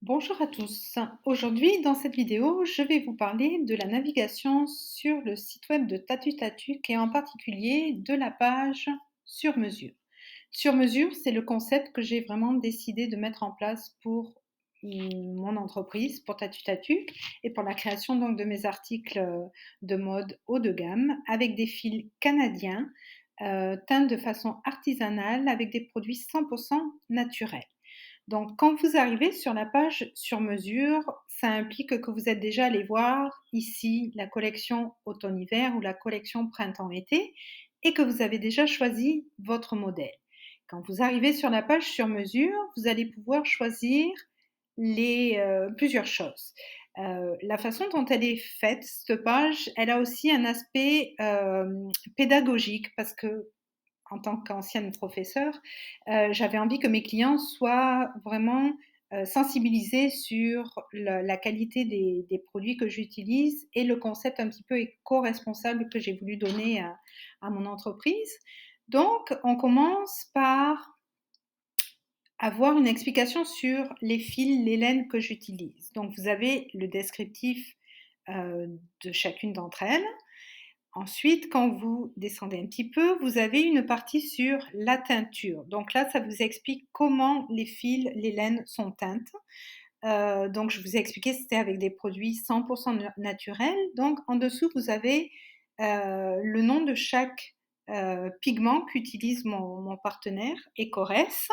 Bonjour à tous. Aujourd'hui, dans cette vidéo, je vais vous parler de la navigation sur le site web de Tatu Tatuc et en particulier de la page sur mesure. Sur mesure, c'est le concept que j'ai vraiment décidé de mettre en place pour mon entreprise, pour Tatu Tatuc et pour la création donc de mes articles de mode haut de gamme avec des fils canadiens teints de façon artisanale avec des produits 100% naturels. Donc, quand vous arrivez sur la page sur mesure, ça implique que vous êtes déjà allé voir ici la collection automne-hiver ou la collection printemps-été et que vous avez déjà choisi votre modèle. Quand vous arrivez sur la page sur mesure, vous allez pouvoir choisir plusieurs choses. La façon dont elle est faite, cette page, elle a aussi un aspect pédagogique parce que en tant qu'ancienne professeure, j'avais envie que mes clients soient vraiment sensibilisés sur la qualité des produits que j'utilise et le concept un petit peu éco-responsable que j'ai voulu donner à mon entreprise. Donc, on commence par avoir une explication sur les fils, les laines que j'utilise. Donc, vous avez le descriptif de chacune d'entre elles. Ensuite, quand vous descendez un petit peu, vous avez une partie sur la teinture. Donc là, ça vous explique comment les fils, les laines sont teintes. Donc je vous ai expliqué, c'était avec des produits 100% naturels. Donc en dessous, vous avez le nom de chaque pigment qu'utilise mon partenaire, Ecores.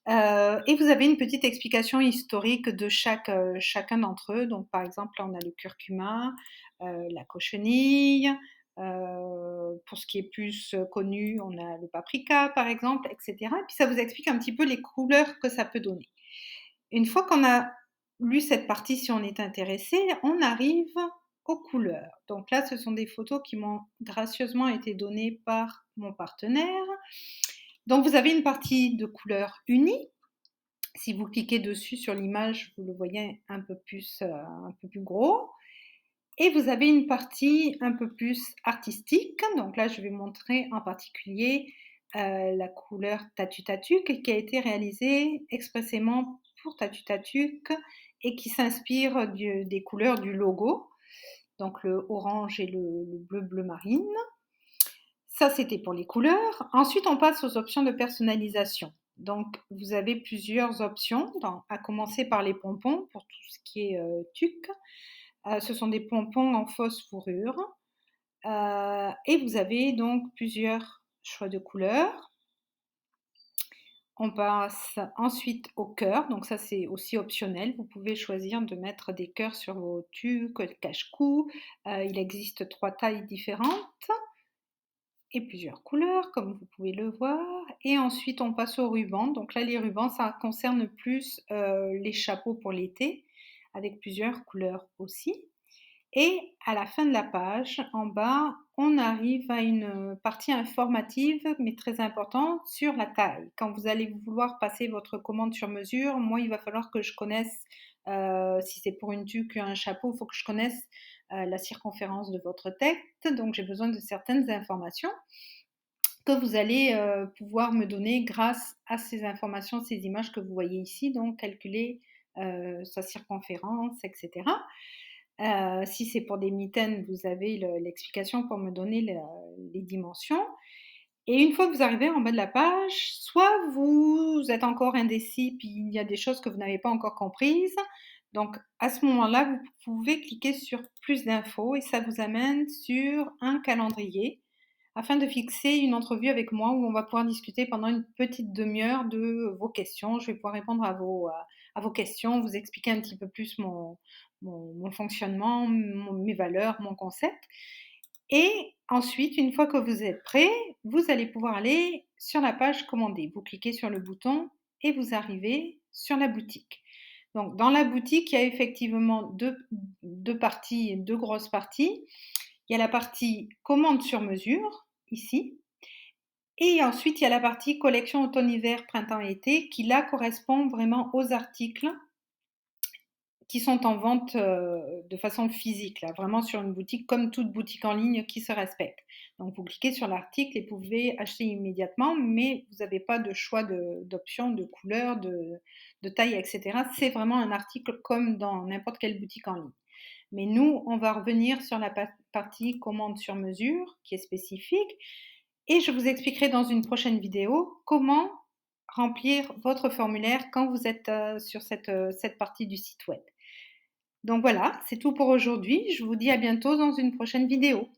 Et vous avez une petite explication historique de chacun d'entre eux. Donc par exemple, là, on a le curcuma, la cochenille. Pour ce qui est plus connu, on a le paprika par exemple, etc. Et puis ça vous explique un petit peu les couleurs que ça peut donner. Une fois qu'on a lu cette partie, si on est intéressé, on arrive aux couleurs. Donc là, ce sont des photos qui m'ont gracieusement été données par mon partenaire. Donc vous avez une partie de couleurs unies. Si vous cliquez dessus sur l'image, vous le voyez un peu plus gros. Et vous avez une partie un peu plus artistique. Donc là, je vais montrer en particulier la couleur Tatu Tatuc qui a été réalisée expressément pour Tatu Tatuc et qui s'inspire des couleurs du logo, donc le orange et le bleu marine. Ça, c'était pour les couleurs. Ensuite, on passe aux options de personnalisation. Donc, vous avez plusieurs options, à commencer par les pompons pour tout ce qui est tuc. Ce sont des pompons en fausse fourrure. Et vous avez donc plusieurs choix de couleurs. On passe ensuite au cœur, donc ça c'est aussi optionnel. Vous pouvez choisir de mettre des cœurs sur vos tuques, cache-cou. Il existe 3 tailles différentes et plusieurs couleurs, comme vous pouvez le voir. Et ensuite on passe aux rubans. Donc là les rubans, ça concerne plus les chapeaux pour l'été, avec plusieurs couleurs aussi. Et à la fin de la page, en bas, on arrive à une partie informative, mais très importante, sur la taille. Quand vous allez vouloir passer votre commande sur mesure, moi, il va falloir que je connaisse, si c'est pour une tuque, un chapeau, il faut que je connaisse la circonférence de votre tête. Donc, j'ai besoin de certaines informations que vous allez pouvoir me donner grâce à ces informations, ces images que vous voyez ici. Donc, calculer sa circonférence, etc. Si c'est pour des mitaines, vous avez l'explication pour me donner les dimensions. Et une fois que vous arrivez en bas de la page, soit vous êtes encore indécis, puis il y a des choses que vous n'avez pas encore comprises. Donc à ce moment-là, vous pouvez cliquer sur plus d'infos et ça vous amène sur un calendrier afin de fixer une entrevue avec moi où on va pouvoir discuter pendant une petite demi-heure de vos questions. Je vais pouvoir répondre à vos questions, vous expliquer un petit peu plus mon fonctionnement, mes valeurs, mon concept. Et ensuite, une fois que vous êtes prêt, vous allez pouvoir aller sur la page commander. Vous cliquez sur le bouton et vous arrivez sur la boutique. Donc, dans la boutique, il y a effectivement deux parties, deux grosses parties. Il y a la partie commande sur mesure, ici. Et ensuite, il y a la partie collection automne-hiver, printemps-été, qui là correspond vraiment aux articles qui sont en vente, de façon physique, là, vraiment sur une boutique, comme toute boutique en ligne qui se respecte. Donc vous cliquez sur l'article et vous pouvez acheter immédiatement, mais vous n'avez pas de choix d'options, de couleurs, de taille, et cetera. C'est vraiment un article comme dans n'importe quelle boutique en ligne. Mais nous, on va revenir sur la partie commande sur mesure qui est spécifique et je vous expliquerai dans une prochaine vidéo comment remplir votre formulaire quand vous êtes, sur cette partie du site web. Donc voilà, c'est tout pour aujourd'hui. Je vous dis à bientôt dans une prochaine vidéo.